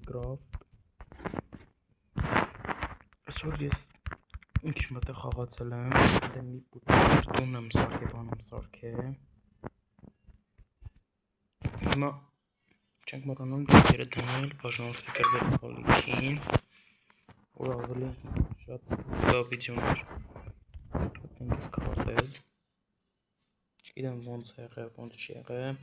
Minecraft Այսօր ես ինչ մտեղ խաղացել եմ դե մի տուն եմ սարքել, բան եմ սարքել Հիմա չենք մոռանում ջոկերը դնել, բաժանորդը կրվել խալիքին որ ավելի շատ վիդեոներ շատ ենք քարտեզ չգիտեմ ոնց է եղել, ոնց չի եղել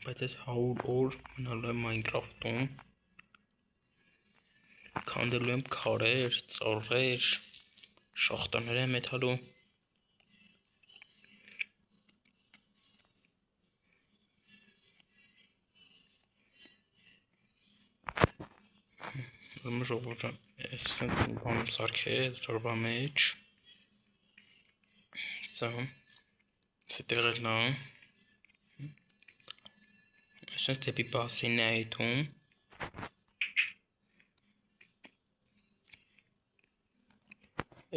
Բայց ես 100 օր մնալու եմ Minecraft-ում քանդելու եմ քարեր, ծառեր, շախտաներ եմ մեթալու Ուրեմն ժողովուրդ ջան, ես բան եմ սարքել ծորվա մեջ Սա տեղերն է Այսպես դեպի բասինն է այդում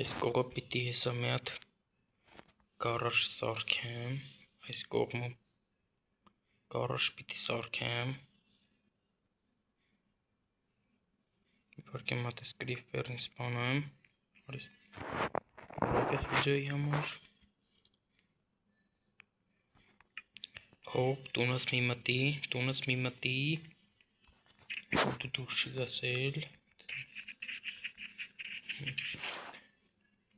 Այս կողը պիտի հեսա մի հատ գարաժ սարքեմ Այս կողմը գարաժ պիտի սարքեմ Իպարկեմ հատ ես կրիվպերն սպանեմ Այս վիդեոյի համար Հոպ, տունս մի մտի Որ դու դուրս չես ասել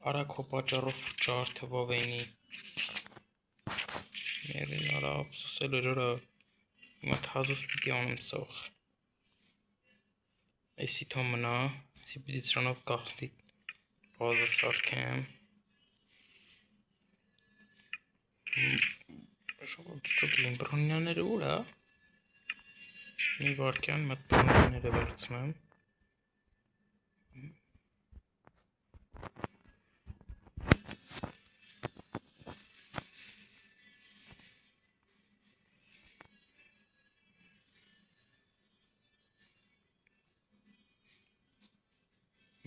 Արագ հո պատճառով ջարդվով էինի Մերին արա ափսոսել էր արա Հիմա թազուս պիտի անեմ սող Այսի թո մնա Այսի պիտի ծրանով կախտի բազը սարքեմ Շոկին բրոնյաները ուր է Մի վարկյան մատ բրոնյաները վերցնեմ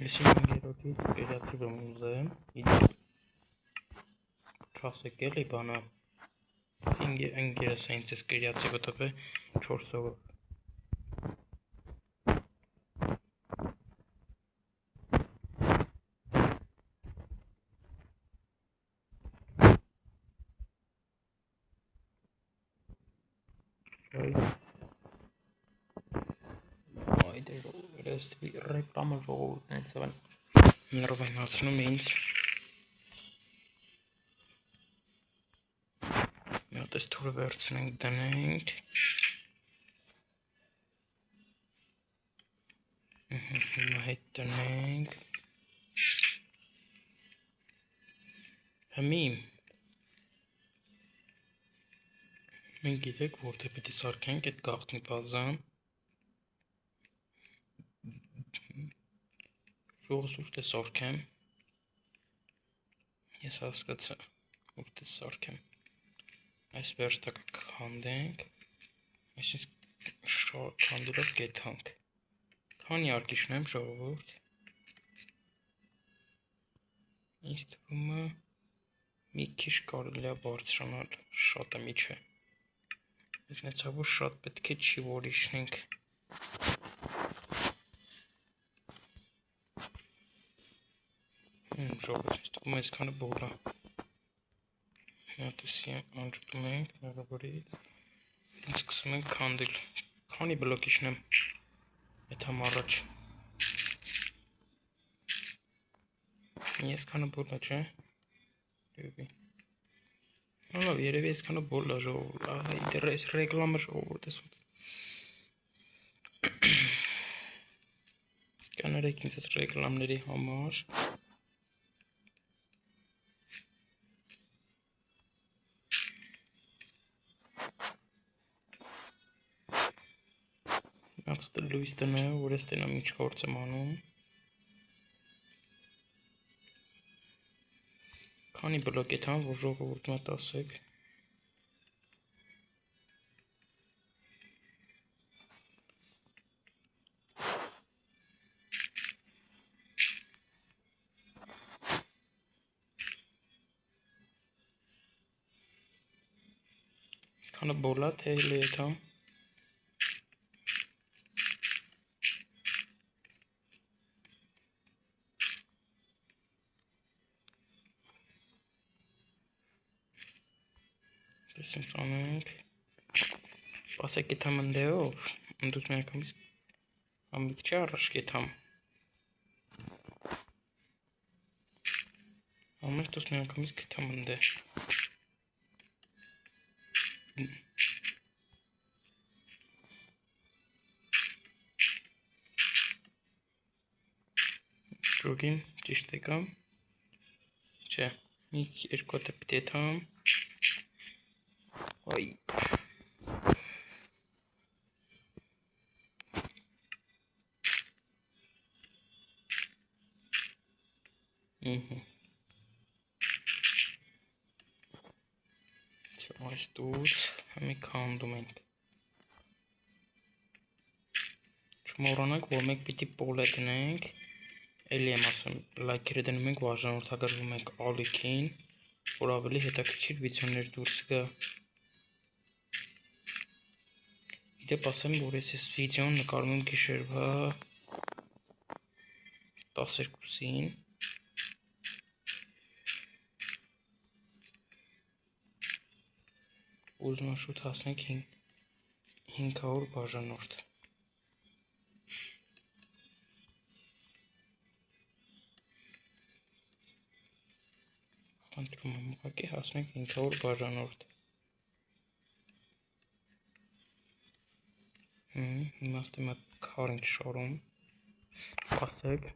Ես իմ ընկերոջից կերացիվ եմ ուզեմ Չասեք էլի բանա Ընկերս այնց ես կերացիվը տպե 4 հոգով Այ դե ժողովուրդ ես ռեկլամը ժողովուրդն է ցավան ներվայնացնում ինձ Մի հատ այս թուրը վերցնենք դնենք Հիմա հետ տնենք Հմի Մենք գիտեք որտե պիտի սարքենք այդ գաղտնի բազան Ժողովուրդ է սարքեմ Ես հասկացա որտե սարքեմ Այս վերջտակը կքանդենք Այսինքն քանդելով կեթանք Քանի արկի շնեմ ժողովուրդ Ինձ թվում է մի քիչ կարելի է բարձրանալ Շատը մի չէ Մեծնեցավոր շատ պետք է չի որ իշնենք Ժողովուրդ ինձ թվում է այսքանը բոլ է Մի հատ էսի անջտում ենք նեղավորից Սկսում ենք քանդել Քանի բլոկ իշնեմ Այդ համ առաջ Այսքանը բոլ է չէ Հալավ երևի այսքանը բոլ է ժողովուրդ Դեռ այս ռեկլամը ժողովուրդ ես Կանարեք ինձ այս ռեկլամների համար Ացտը լույս տնը որ ես տենամ ինչ գործ եմ անում Քանի բլոկ է թան որ ժողովուրդ մատ ասեք Քանը բոլա թե էլի եթամ։ Տեսնենք անենք։ Պասեք եթամ ընդեով, ընդուց մի անգամից ամիք չի առաջ կեթամ։ Ամենք դուս մի անգամից կեթամ ընդե։ Շոգին ճիշտ եկամ։ Չէ, մի երկու հատ պիտի եթամ։ Այ։ Այս դուց մի քանդում ենք։ Չմոռանանք, որ մենք պիտի պոլե դնենք։ Էլի եմ ասում, լայքերը դնում ենք, արժանորդագրվում ենք ալիքին, որ ավելի հետաքրքիր վիդեոներ դուրս գա։ Իդեպ ասեմ, որ ես վիդեոն նկարում եմ գիշերվա 12-ին։ Ուզում եմ շուտ հասնենք 500 բաժանորդ։ Խնդրում եմ ուղղակի հասնենք 500 բաժանորդ։ Հիմա ստի մատ քար ենք շարում։ Ասեք։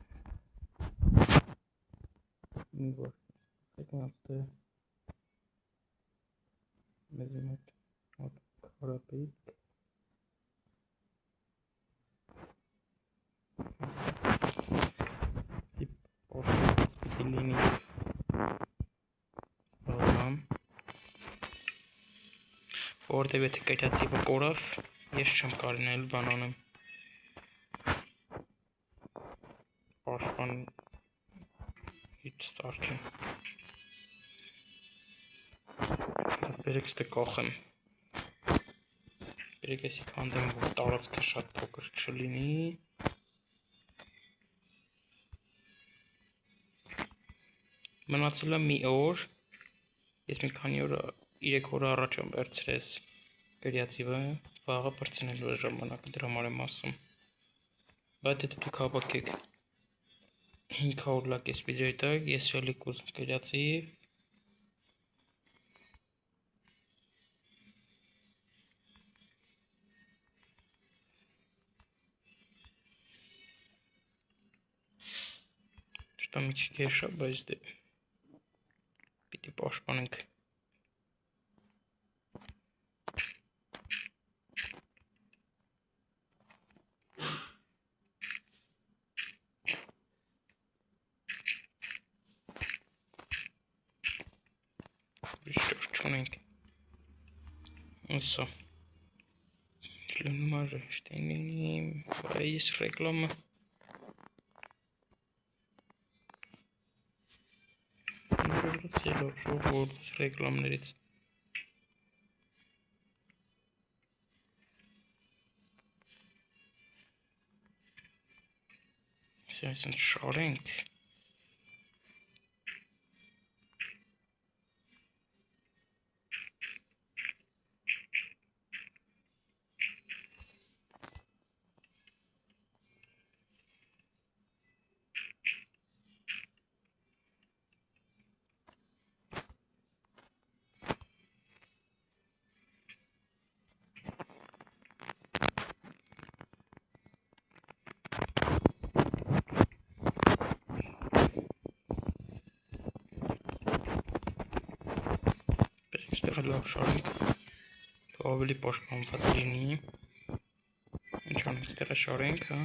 Մի որ ասեք մատը մեզ մատ քարապիկ պիտի լինի որտև եթե կայթացիվը կորավ ես չեմ կարինել բան անեմ պաշտպան իջ սարքեմ բերեք ստե կախեմ բերեք եսի կանդեմ որ տարածքը շատ փոքր չլինի մնացել է մի օր ես մի քանի օր 3 օր առաջ եմ վերցրես գրյացիվը վաղը բրցնելու ժամանակը դրա համար եմ ասում բայց եթե դուք հավաքեք 500 լակ ես վիդեոյի տակ ես էլի կուզեմ գրյացիվ Что մի քիչ քեշ է, բայց դե պիտի պաշտպանենք Ուրիշ չունենք Ասա Չլնում արժե շտենինիմ Այս ռեկլամը Ժողովուրդ ռեկլամներից Այսինքն շարենք Այստեղ լավ շարենք ավելի պաշտպանված լինի ինչ անենք այստեղ շարենք հա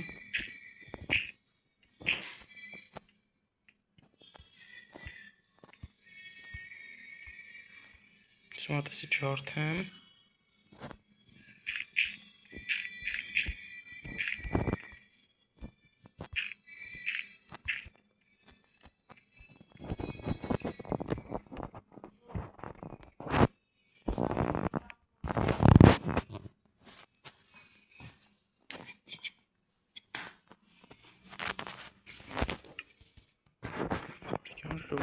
Սմատեսի չարդեմ Բացա։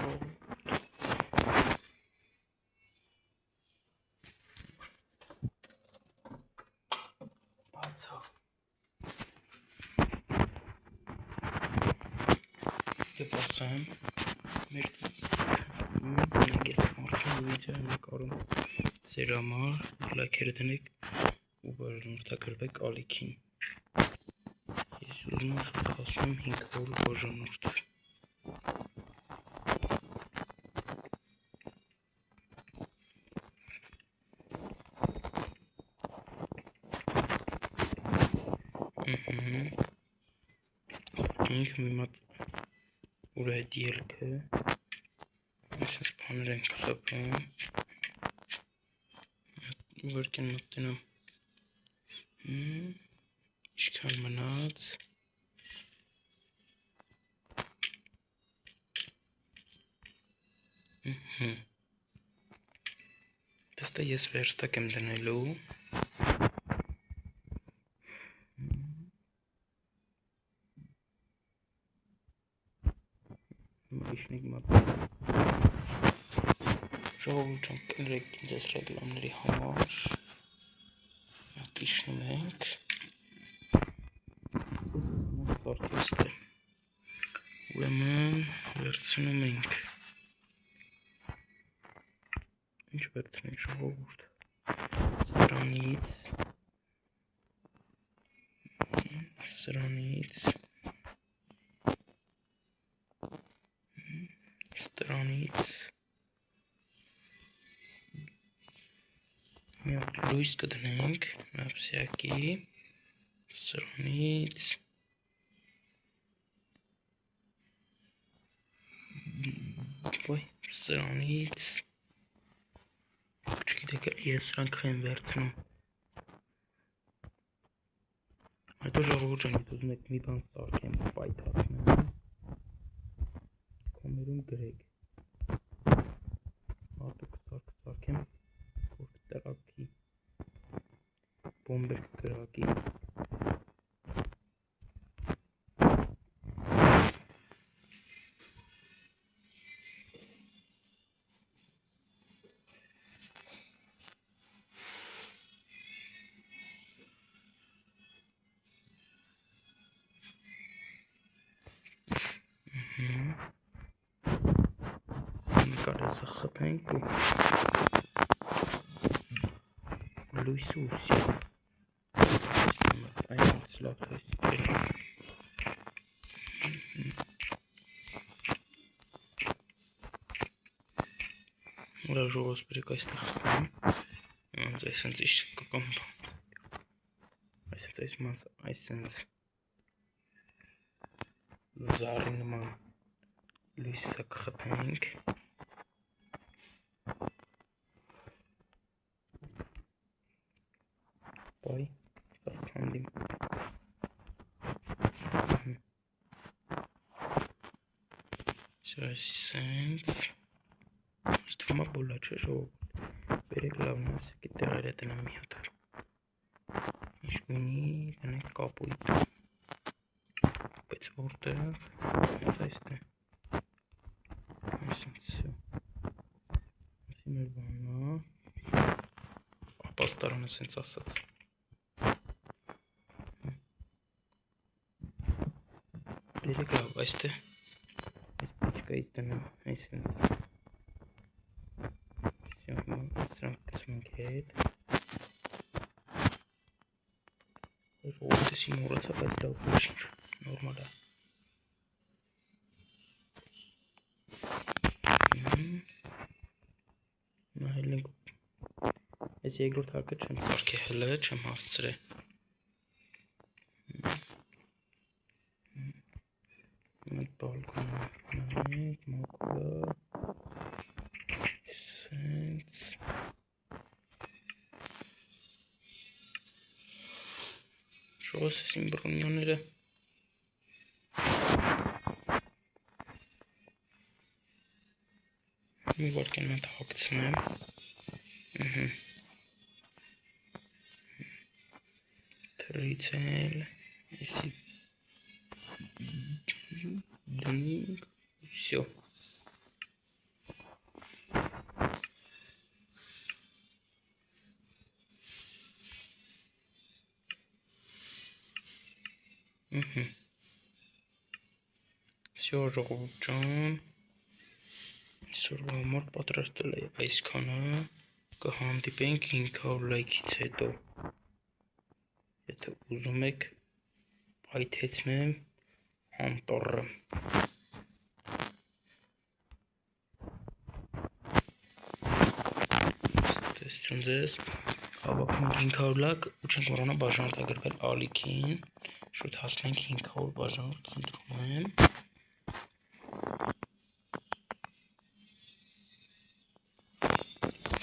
Դե պասեմ մեր նեգես մարդին վիդեո նկարում ձեր համար լայքերը դնեք ու բաժանորդագրվեք ալիքին։ Ես ուզում եմ շուտ հասնում 500 բաժանորդ։ Ինք մի մատ ուր է դիելքը այսպես բաներ ենք խփում վրկեն մտնեմ ինչքան մնաց դստա ես վերստակ եմ դնելու Իշնիկ մատ ժողովուրդ ջան կներեք ինձ ռեգլամների համար իշնում ենք սարքեստ է ուրեմն վերցնում ենք ինչ վերցնենք ժողովուրդ սրանից մի հատ լույս կդնենք նապսյակի սրանից սրանից չգիտեք ես սրանք եմ վերցնում հետո ժողովուրդ ջան ուզում եք մի բան սարքեմ պայթացնեմ կոմերում գրեք Ատուկ սարքեմ որ կտրակի բոմբեր կրակի Կարեսը խփենք ու լույսը ուսի այս լավ ուրա ժողովս բրեք այստեղ խփեմ այսենց իշ կկոմ այսենց զարի նման լույսը կխփենք Պայ, սարքանդիմ Սրասիսենց Ստվում է բոլա չէ ժողով Բերեք լավն ասեկի տեղեր է տնամ մի հատար Իշգունի գնեք կապույտ Բայց որտեղ Այստեղ Այսինք Ասի մեր բաննա Ապաստարանը սենց ասած Բերեք լավ այստեղ Այս պիչկայից տնեմ այսինք Սրանք կսում ենք հետ Որդեսի մորացա, բայց լավ ոչինչ, նորմալ է Նահել ենք Այս երկրորդ հարկը չեմ սարքի հլը, չեմ հասցրե Մեկ բալկոնը նահենք, մակուլը Սենց Շողոս ես իմ բրոնյաները Մի վարկեն մատ հակցնեմ Թրից էլ Եսի Դնինք Всё Всё, ժողովուրդ ջան, այսօրվա համար պատրաստել եմ այսքանը, կհանդիպենք 500 լայքից հետո, եթե ուզում եք պայթեցնեմ անտառը։ Տեսություն ձեզ, հավաքում ենք 500 լայք ու չենք մոռանա բաժանորդագրվել ալիքին, շուտ հասնենք 500 բաժանորդ, խնդրում եմ։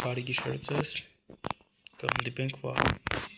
Բարի գիշեր ձեզ, կհանդիպենք վաղ։